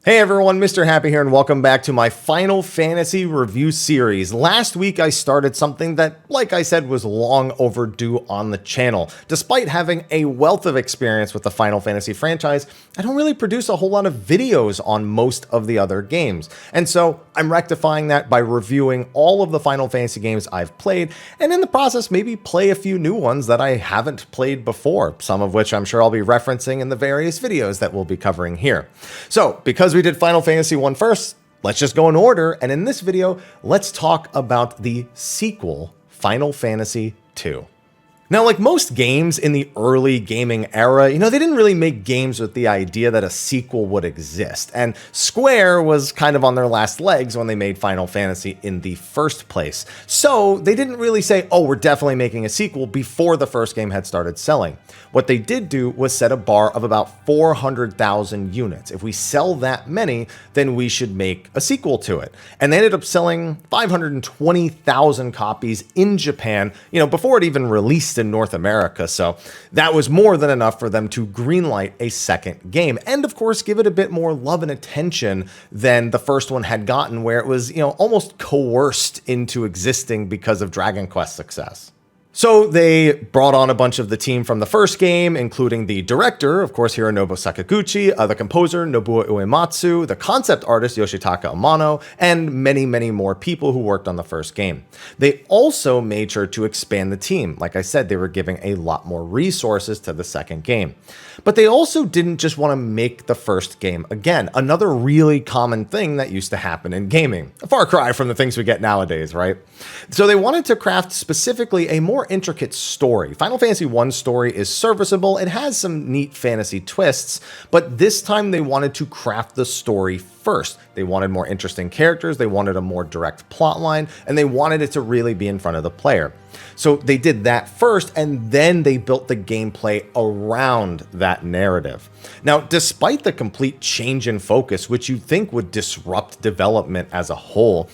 Hey everyone, Mr. Happy here and welcome back to my Final Fantasy review series. Last week I started something that, like I said, was long overdue on the channel. Despite having a wealth of experience with the Final Fantasy franchise, I don't really produce a whole lot of videos on most of the other games. And so I'm rectifying that by reviewing all of the Final Fantasy games I've played, and in the process maybe play a few new ones that I haven't played before, some of which I'm sure I'll be referencing in the various videos that we'll be covering here. So, because we did Final Fantasy 1 first, let's just go in order, and in this video, let's talk about the sequel, Final Fantasy 2. Now, like most games in the early gaming era, they didn't really make games with the idea that a sequel would exist. And Square was kind of on their last legs when they made Final Fantasy in the first place. So they didn't really say, oh, we're definitely making a sequel before the first game had started selling. What they did do was set a bar of about 400,000 units. If we sell that many, then we should make a sequel to it. And they ended up selling 520,000 copies in Japan, before it even released in North America, so that was more than enough for them to greenlight a second game, and of course give it a bit more love and attention than the first one had gotten, where it was, almost coerced into existing because of Dragon Quest's success. So they brought on a bunch of the team from the first game, including the director, of course, Hironobu Sakaguchi, the composer, Nobuo Uematsu, the concept artist, Yoshitaka Amano, and many, many more people who worked on the first game. They also made sure to expand the team. Like I said, they were giving a lot more resources to the second game. But they also didn't just want to make the first game again, another really common thing that used to happen in gaming. A far cry from the things we get nowadays, right? So they wanted to craft specifically a more intricate story. Final Fantasy 1's story is serviceable, it has some neat fantasy twists, but this time they wanted to craft the story first. They wanted more interesting characters, they wanted a more direct plot line, and they wanted it to really be in front of the player. So they did that first, and then they built the gameplay around that narrative. Now, despite the complete change in focus, which you'd think would disrupt development as a whole,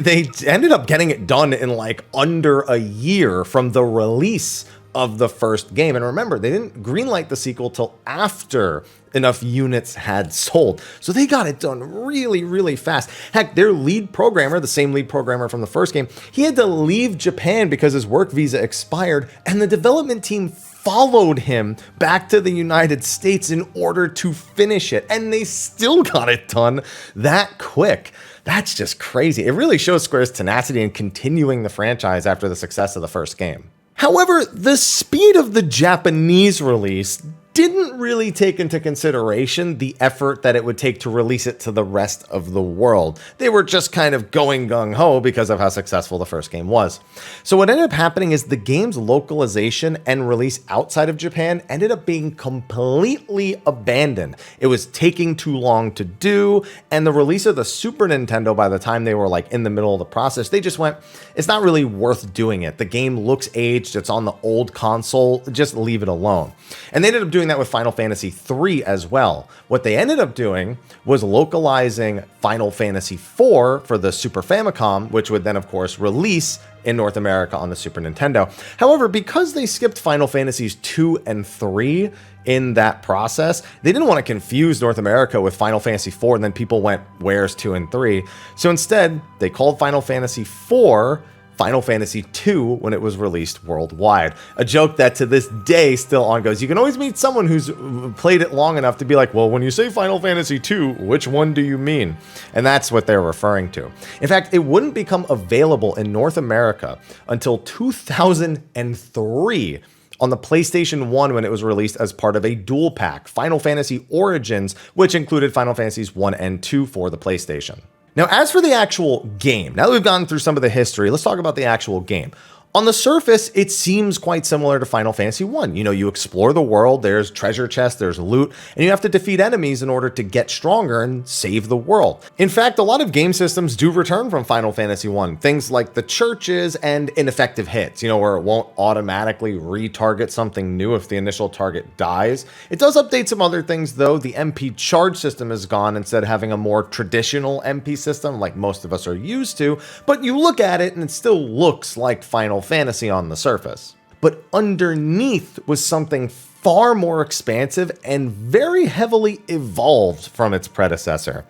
they ended up getting it done in like under a year from the release of the first game. And remember, they didn't greenlight the sequel till after enough units had sold. So they got it done really, really fast. Heck, their lead programmer, the same lead programmer from the first game, he had to leave Japan because his work visa expired, and the development team followed him back to the United States in order to finish it, and they still got it done that quick. That's just crazy. It really shows Square's tenacity in continuing the franchise after the success of the first game. However, the speed of the Japanese release didn't really take into consideration the effort that it would take to release it to the rest of the world. They were just kind of going gung-ho because of how successful the first game was. So what ended up happening is the game's localization and release outside of Japan ended up being completely abandoned. It was taking too long to do, and the release of the Super Nintendo, by the time they were like in the middle of the process, they just went, it's not really worth doing it. The game looks aged, it's on the old console, just leave it alone. And they ended up doing that with Final Fantasy 3 as well. What they ended up doing was localizing Final Fantasy 4 for the Super Famicom, which would then of course release in North America on the Super Nintendo. However, because they skipped Final Fantasies 2 and 3 in that process, they didn't want to confuse North America with Final Fantasy 4 and then people went, where's 2 and 3? So instead, they called Final Fantasy 4 Final Fantasy 2 when it was released worldwide. A joke that to this day still ongoes. You can always meet someone who's played it long enough to be like, well, when you say Final Fantasy 2, which one do you mean? And that's what they're referring to. In fact, it wouldn't become available in North America until 2003 on the PlayStation 1 when it was released as part of a dual pack, Final Fantasy Origins, which included Final Fantasies 1 and 2 for the PlayStation. Now, as for the actual game, now that we've gone through some of the history, let's talk about the actual game. On the surface, it seems quite similar to Final Fantasy 1. You explore the world, there's treasure chests, there's loot, and you have to defeat enemies in order to get stronger and save the world. In fact, a lot of game systems do return from Final Fantasy 1. Things like the churches and ineffective hits, where it won't automatically retarget something new if the initial target dies. It does update some other things though. The MP charge system is gone instead of having a more traditional MP system like most of us are used to, but you look at it and it still looks like Final Fantasy on the surface. But underneath was something far more expansive and very heavily evolved from its predecessor.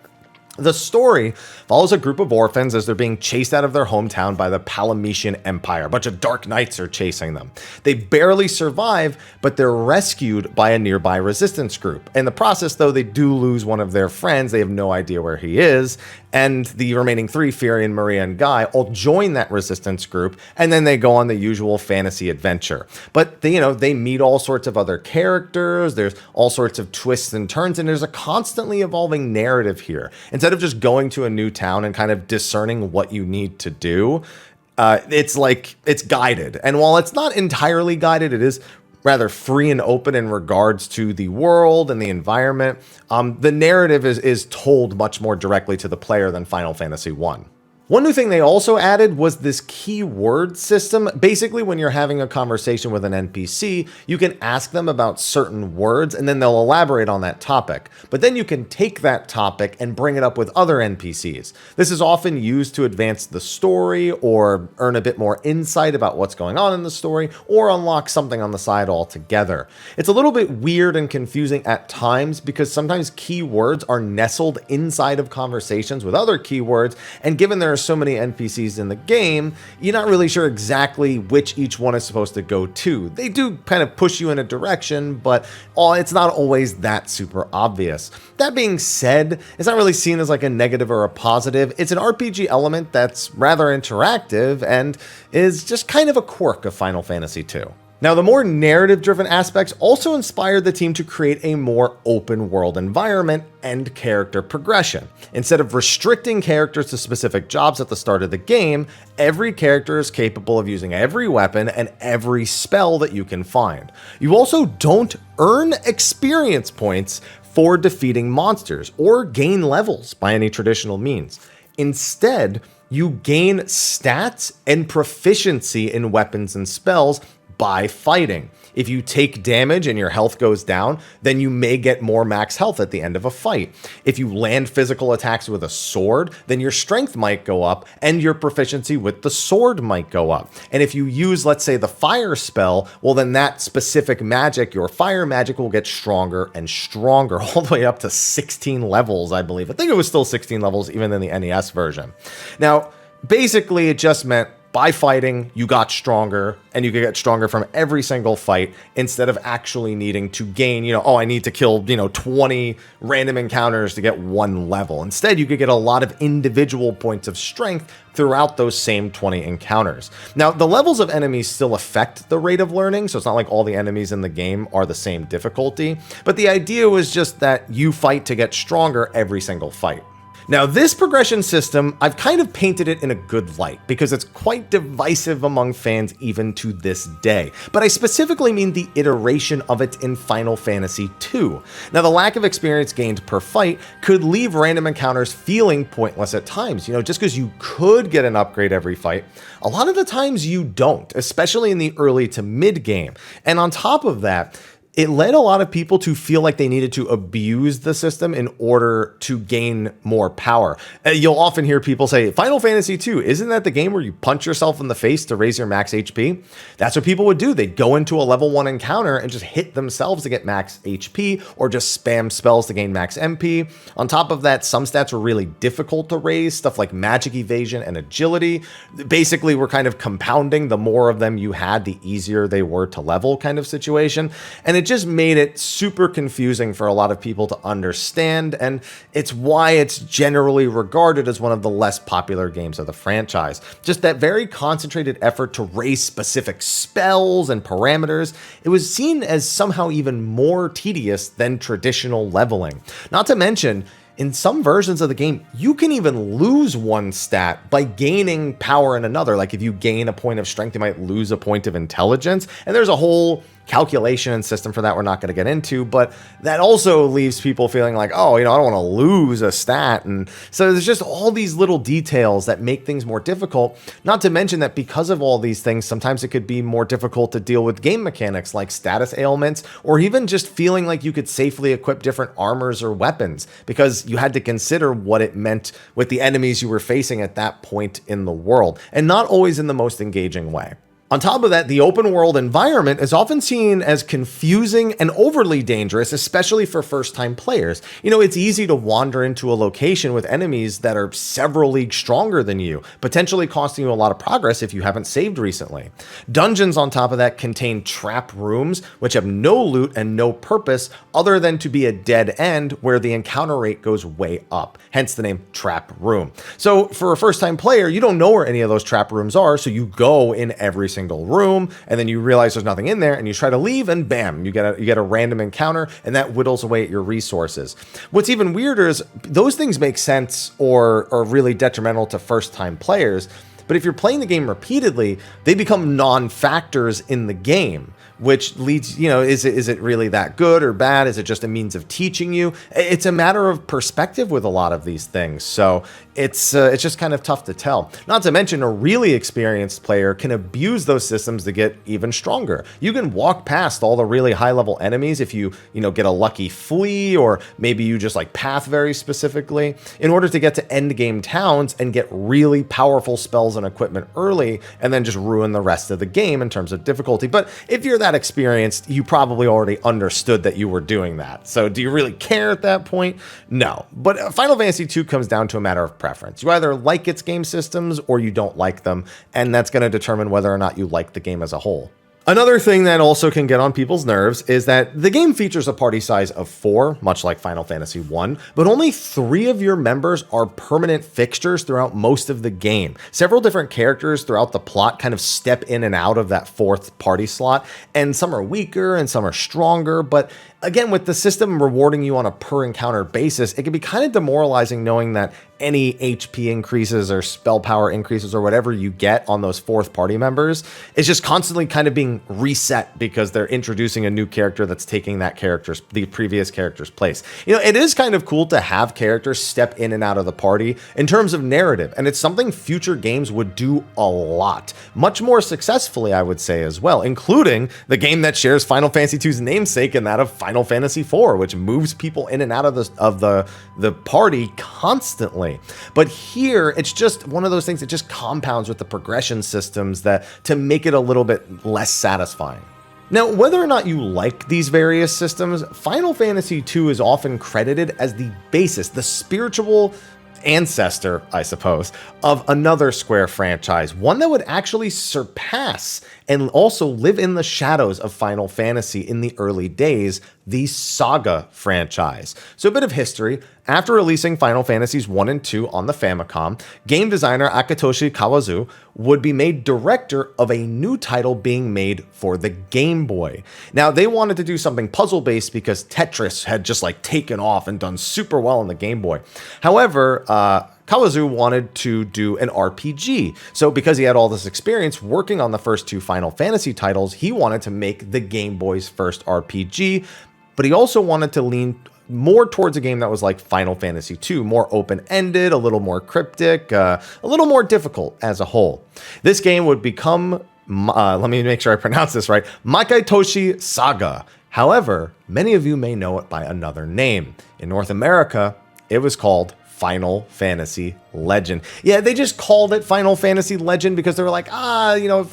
The story follows a group of orphans as they're being chased out of their hometown by the Palametian Empire. A bunch of dark knights are chasing them. They barely survive, but they're rescued by a nearby resistance group. In the process, though, they do lose one of their friends. They have no idea where he is. And the remaining three, Furion, Maria, and Guy, all join that resistance group, and then they go on the usual fantasy adventure. But they meet all sorts of other characters. There's all sorts of twists and turns, and there's a constantly evolving narrative here. Instead of just going to a new town and kind of discerning what you need to do, it's guided. And while it's not entirely guided, it is rather free and open in regards to the world and the environment. The narrative is told much more directly to the player than Final Fantasy 1. One new thing they also added was this keyword system. Basically, when you're having a conversation with an NPC, you can ask them about certain words and then they'll elaborate on that topic. But then you can take that topic and bring it up with other NPCs. This is often used to advance the story or earn a bit more insight about what's going on in the story or unlock something on the side altogether. It's a little bit weird and confusing at times because sometimes keywords are nestled inside of conversations with other keywords, and given there are so many NPCs in the game, you're not really sure exactly which each one is supposed to go to. They do kind of push you in a direction, but it's not always that super obvious. That being said, it's not really seen as like a negative or a positive. It's an RPG element that's rather interactive and is just kind of a quirk of Final Fantasy II. Now, the more narrative-driven aspects also inspired the team to create a more open-world environment and character progression. Instead of restricting characters to specific jobs at the start of the game, every character is capable of using every weapon and every spell that you can find. You also don't earn experience points for defeating monsters or gain levels by any traditional means. Instead, you gain stats and proficiency in weapons and spells by fighting. If you take damage and your health goes down, then you may get more max health at the end of a fight. If you land physical attacks with a sword, then your strength might go up and your proficiency with the sword might go up. And if you use, let's say, the fire spell, well, then that specific magic, your fire magic, will get stronger and stronger, all the way up to 16 levels, I believe. I think it was still 16 levels even in the NES version. Now, basically, it just meant by fighting, you got stronger, and you could get stronger from every single fight instead of actually needing to gain, I need to kill, 20 random encounters to get one level. Instead, you could get a lot of individual points of strength throughout those same 20 encounters. Now, the levels of enemies still affect the rate of learning, so it's not like all the enemies in the game are the same difficulty, but the idea was just that you fight to get stronger every single fight. Now, this progression system, I've kind of painted it in a good light because it's quite divisive among fans even to this day, but I specifically mean the iteration of it in Final Fantasy II. Now, the lack of experience gained per fight could leave random encounters feeling pointless at times. Just because you could get an upgrade every fight, a lot of the times you don't, especially in the early to mid game. And on top of that, it led a lot of people to feel like they needed to abuse the system in order to gain more power. You'll often hear people say, Final Fantasy II, isn't that the game where you punch yourself in the face to raise your max HP? That's what people would do. They'd go into a level 1 encounter and just hit themselves to get max HP or just spam spells to gain max MP. On top of that, some stats were really difficult to raise, stuff like magic evasion and agility. Basically, we're kind of compounding. The more of them you had, the easier they were to level kind of situation. And it just made it super confusing for a lot of people to understand, and it's why it's generally regarded as one of the less popular games of the franchise. Just that very concentrated effort to raise specific spells and parameters, it was seen as somehow even more tedious than traditional leveling. Not to mention, in some versions of the game, you can even lose one stat by gaining power in another. Like if you gain a point of strength, you might lose a point of intelligence. And there's a whole calculation and system for that we're not going to get into, but that also leaves people feeling like, oh, I don't want to lose a stat. And so there's just all these little details that make things more difficult. Not to mention that because of all these things, sometimes it could be more difficult to deal with game mechanics like status ailments, or even just feeling like you could safely equip different armors or weapons because you had to consider what it meant with the enemies you were facing at that point in the world, and not always in the most engaging way. On top of that, the open world environment is often seen as confusing and overly dangerous, especially for first-time players. You know, it's easy to wander into a location with enemies that are several leagues stronger than you, potentially costing you a lot of progress if you haven't saved recently. Dungeons, on top of that, contain trap rooms, which have no loot and no purpose other than to be a dead end where the encounter rate goes way up, hence the name trap room. So for a first-time player, you don't know where any of those trap rooms are, so you go in every single room, and then you realize there's nothing in there, and you try to leave, and bam, you get a random encounter, and that whittles away at your resources. What's even weirder is those things make sense or are really detrimental to first-time players, but if you're playing the game repeatedly, they become non-factors in the game, which leads, you know, is it really that good or bad? Is it just a means of teaching you? It's a matter of perspective with a lot of these things. So it's just kind of tough to tell. Not to mention, a really experienced player can abuse those systems to get even stronger. You can walk past all the really high level enemies if you get a lucky flea, or maybe you just like path very specifically in order to get to end game towns and get really powerful spells and equipment early, and then just ruin the rest of the game in terms of difficulty. But if you're that experienced, you probably already understood that you were doing that. So do you really care at that point? No. But Final Fantasy II comes down to a matter of preference. You either like its game systems or you don't like them, and that's going to determine whether or not you like the game as a whole. Another thing that also can get on people's nerves is that the game features a party size of 4, much like Final Fantasy I, but only 3 of your members are permanent fixtures throughout most of the game. Several different characters throughout the plot kind of step in and out of that 4th party slot, and some are weaker and some are stronger, but again, with the system rewarding you on a per encounter basis, it can be kind of demoralizing knowing that any HP increases or spell power increases or whatever you get on those 4th party members is just constantly kind of being reset because they're introducing a new character that's taking the previous character's place. You know, it is kind of cool to have characters step in and out of the party in terms of narrative, and it's something future games would do a lot, much more successfully, I would say, as well, including the game that shares Final Fantasy II's namesake and that of Final Fantasy IV, which moves people in and out of the party constantly. But here, it's just one of those things that just compounds with the progression systems to make it a little bit less satisfying. Now, whether or not you like these various systems, Final Fantasy II is often credited as the basis, the spiritual ancestor, I suppose, of another Square franchise, one that would actually surpass and also live in the shadows of Final Fantasy in the early days, the SaGa franchise. So a bit of history. After releasing Final Fantasies 1 and 2 on the Famicom, game designer Akitoshi Kawazu would be made director of a new title being made for the Game Boy. Now, they wanted to do something puzzle-based because Tetris had just like taken off and done super well on the Game Boy. However, Kawazu wanted to do an RPG. So because he had all this experience working on the first 2 Final Fantasy titles, he wanted to make the Game Boy's first RPG, but he also wanted to lean more towards a game that was like Final Fantasy II, more open-ended, a little more cryptic, a little more difficult as a whole. This game would become, let me make sure I pronounce this right, Makaitoshi SaGa. However, many of you may know it by another name. In North America, it was called Final Fantasy Legend. Yeah, they just called it Final Fantasy Legend because they were like,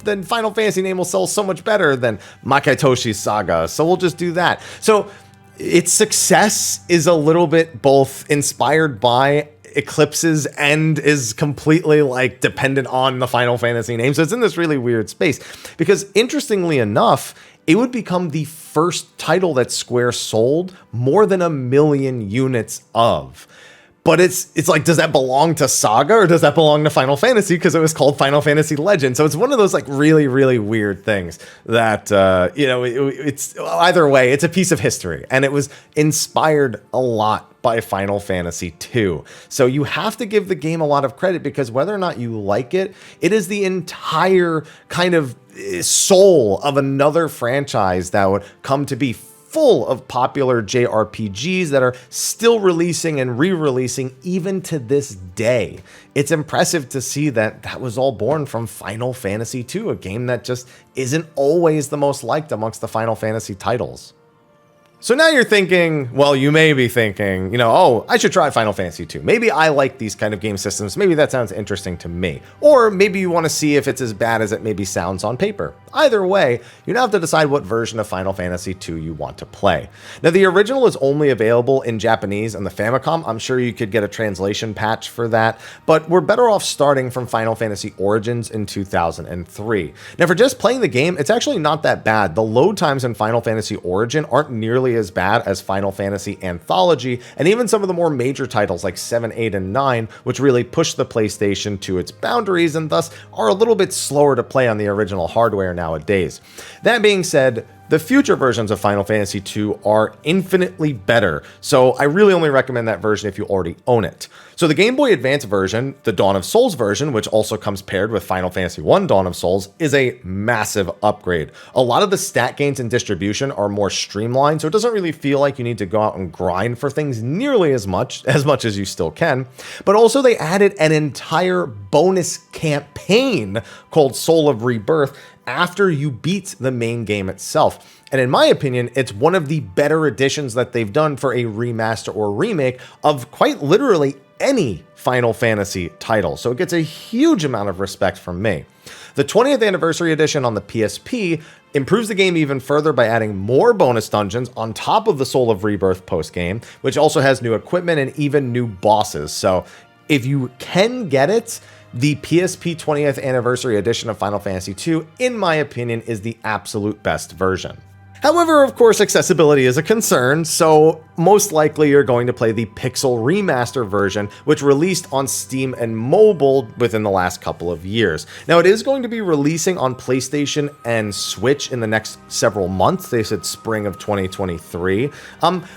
then Final Fantasy name will sell so much better than Makaitoshi SaGa, so we'll just do that. So its success is a little bit both inspired by eclipses and is completely like dependent on the Final Fantasy name. So it's in this really weird space because, interestingly enough, it would become the first title that Square sold more than 1 million units of. But it's like, does that belong to SaGa or does that belong to Final Fantasy? Because it was called Final Fantasy Legend. So it's one of those like really, really weird things that, it's either way, it's a piece of history. And it was inspired a lot by Final Fantasy II. So you have to give the game a lot of credit because whether or not you like it, it is the entire kind of soul of another franchise that would come to be full of popular JRPGs that are still releasing and re-releasing even to this day. It's impressive to see that was all born from Final Fantasy II, a game that just isn't always the most liked amongst the Final Fantasy titles. So now you're thinking, well, you may be thinking, oh, I should try Final Fantasy II. Maybe I like these kind of game systems. Maybe that sounds interesting to me. Or maybe you want to see if it's as bad as it maybe sounds on paper. Either way, you now have to decide what version of Final Fantasy II you want to play. Now, the original is only available in Japanese on the Famicom. I'm sure you could get a translation patch for that, but we're better off starting from Final Fantasy Origins in 2003. Now, for just playing the game, it's actually not that bad. The load times in Final Fantasy Origin aren't nearly as bad as Final Fantasy Anthology, and even some of the more major titles like 7, 8, and 9, which really push the PlayStation to its boundaries and thus are a little bit slower to play on the original hardware nowadays. That being said, the future versions of Final Fantasy II are infinitely better, so I really only recommend that version if you already own it. So the Game Boy Advance version, the Dawn of Souls version, which also comes paired with Final Fantasy I Dawn of Souls, is a massive upgrade. A lot of the stat gains and distribution are more streamlined, so it doesn't really feel like you need to go out and grind for things nearly as much as you still can. But also they added an entire bonus campaign called Soul of Rebirth after you beat the main game itself. And in my opinion, it's one of the better additions that they've done for a remaster or remake of quite literally any Final Fantasy title. So it gets a huge amount of respect from me. The 20th Anniversary Edition on the PSP improves the game even further by adding more bonus dungeons on top of the Soul of Rebirth post-game, which also has new equipment and even new bosses. So if you can get it, the PSP 20th Anniversary Edition of Final Fantasy II, in my opinion, is the absolute best version. However, of course, accessibility is a concern, so most likely you're going to play the Pixel Remaster version, which released on Steam and mobile within the last couple of years. Now, it is going to be releasing on PlayStation and Switch in the next several months. They said spring of 2023.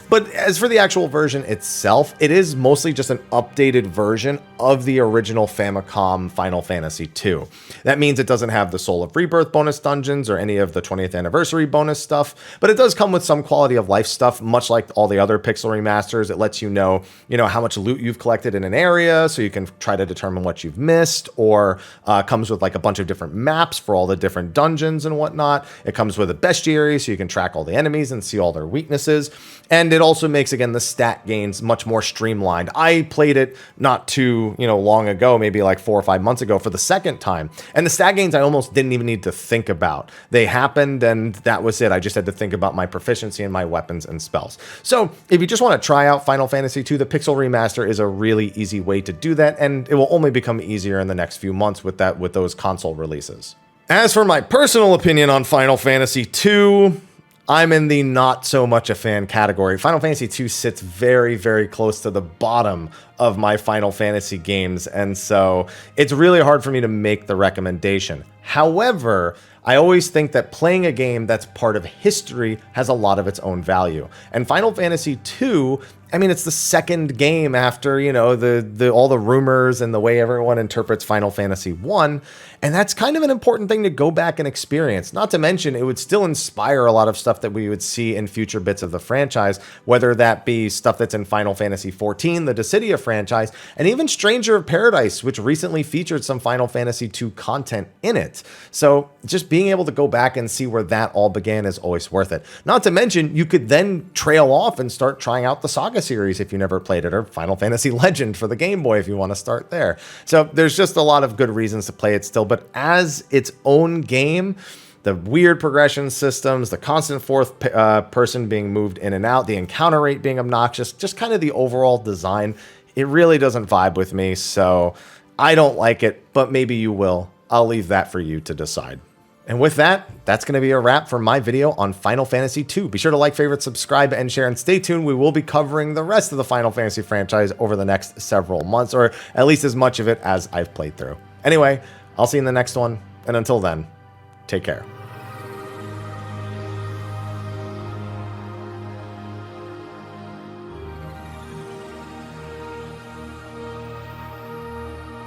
But as for the actual version itself, it is mostly just an updated version of the original Famicom Final Fantasy II. That means it doesn't have the Soul of Rebirth bonus dungeons or any of the 20th Anniversary bonus stuff, but it does come with some quality of life stuff, much like all the other Pixel remasters. It lets you know how much loot you've collected in an area, so you can try to determine what you've missed, or comes with like a bunch of different maps for all the different dungeons and whatnot. It comes with a bestiary, so you can track all the enemies and see all their weaknesses. And it also makes, again, the stat gains much more streamlined. I played it not too long ago, maybe like 4 or 5 months ago for the second time, and the stat gains I almost didn't even need to think about. They happened, and that was it. I just had to think about my proficiency and my weapons and spells. So if you just want to try out Final Fantasy II, the Pixel Remaster is a really easy way to do that, and it will only become easier in the next few months with those console releases. As for my personal opinion on Final Fantasy II, I'm in the not so much a fan category. Final Fantasy II sits very, very close to the bottom of my Final Fantasy games, and so it's really hard for me to make the recommendation. However, I always think that playing a game that's part of history has a lot of its own value. And Final Fantasy II, I mean, it's the second game after, all the rumors and the way everyone interprets Final Fantasy I, and that's kind of an important thing to go back and experience. Not to mention, it would still inspire a lot of stuff that we would see in future bits of the franchise, whether that be stuff that's in Final Fantasy XIV, the Dissidia franchise, and even Stranger of Paradise, which recently featured some Final Fantasy II content in it. So just being able to go back and see where that all began is always worth it. Not to mention, you could then trail off and start trying out the SaGa series if you never played it, or Final Fantasy Legend for the Game Boy if you want to start there. So there's just a lot of good reasons to play it still, but as its own game, the weird progression systems, the constant fourth person being moved in and out, the encounter rate being obnoxious, just kind of the overall design, it really doesn't vibe with me, so I don't like it, but maybe you will. I'll leave that for you to decide. And with that, that's going to be a wrap for my video on Final Fantasy II. Be sure to like, favorite, subscribe, and share, and stay tuned. We will be covering the rest of the Final Fantasy franchise over the next several months, or at least as much of it as I've played through. Anyway, I'll see you in the next one, and until then, take care.